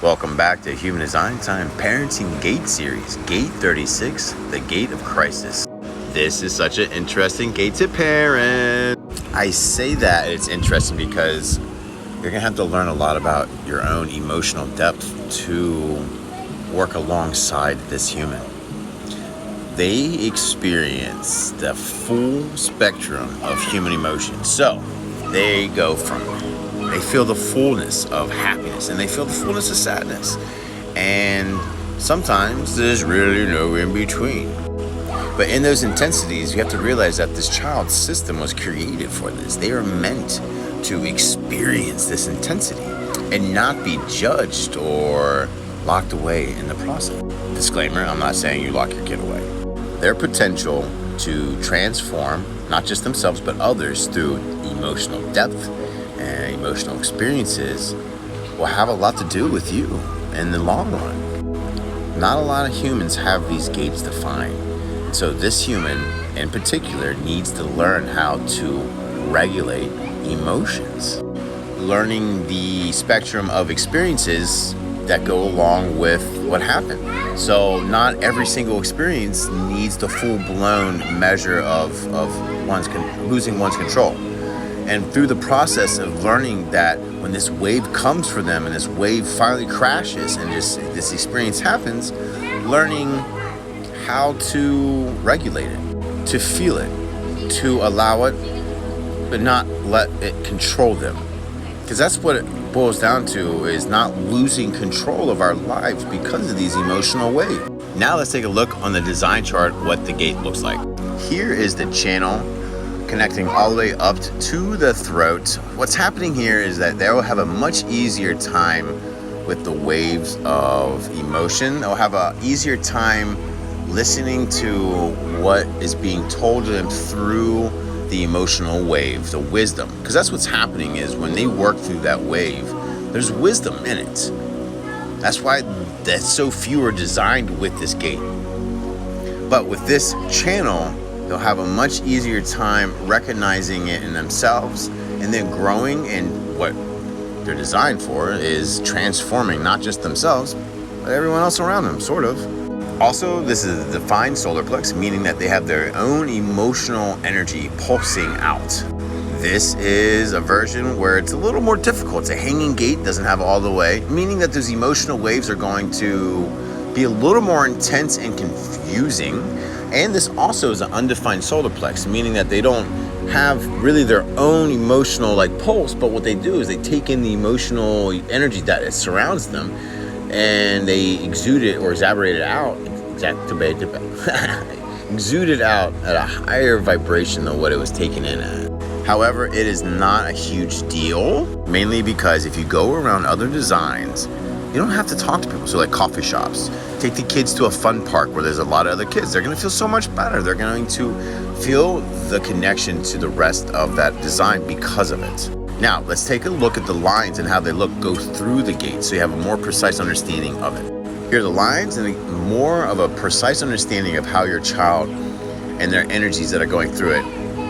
Welcome back to Human Design Time Parenting Gate Series, Gate 36, the Gate of Crisis. This is such an interesting gate to parent. I say that it's interesting because you're going to have to learn a lot about your own emotional depth to work alongside this human. They experience the full spectrum of human emotions. So they feel the fullness of happiness and they feel the fullness of sadness. And sometimes there's really no in between. But in those intensities, you have to realize that this child's system was created for this. They are meant to experience this intensity and not be judged or locked away in the process. Disclaimer, I'm not saying you lock your kid away. Their potential to transform, not just themselves, but others through emotional depth and emotional experiences will have a lot to do with you in the long run. Not a lot of humans have these gates defined. So this human in particular needs to learn how to regulate emotions. Learning the spectrum of experiences that go along with what happened. So not every single experience needs the full-blown measure of losing one's control. And through the process of learning that when this wave comes for them and this wave finally crashes and this experience happens, learning how to regulate it, to feel it, to allow it, but not let it control them. Because that's what it boils down to, is not losing control of our lives because of these emotional waves. Now let's take a look on the design chart what the gate looks like. Here is the channel connecting all the way up to the throat. What's happening here is that they will have a much easier time with the waves of emotion. They'll have an easier time listening to what is being told to them through the emotional wave, the wisdom. Because that's what's happening, is when they work through that wave, there's wisdom in it. That's why that so few are designed with this gate. But with this channel, they'll have a much easier time recognizing it in themselves and then growing, and what they're designed for is transforming not just themselves, but everyone else around them, sort of. Also, this is a defined solar plex, meaning that they have their own emotional energy pulsing out. This is a version where it's a little more difficult. It's a hanging gate, doesn't have all the way, meaning that those emotional waves are going to be a little more intense and confusing. And this also is an undefined solar plex, meaning that they don't have really their own emotional pulse, but what they do is they take in the emotional energy that surrounds them and they exude it or exaggerate it out, exude it out at a higher vibration than what it was taken in at. However, it is not a huge deal, mainly because if you go around other designs, you don't have to talk to people. So like coffee shops, take the kids to a fun park where there's a lot of other kids. They're going to feel so much better. They're going to feel the connection to the rest of that design because of it. Now, let's take a look at the lines and how they go through the gate so you have a more precise understanding of it. Here are the lines and more of a precise understanding of how your child and their energies that are going through it.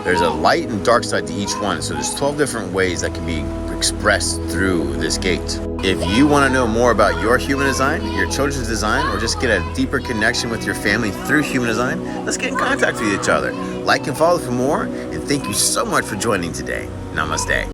There's a light and dark side to each one. So there's 12 different ways that can be expressed through this gate. If you want to know more about your human design, your children's design, or just get a deeper connection with your family through human design, let's get in contact with each other. Like and follow for more, and thank you so much for joining today. Namaste.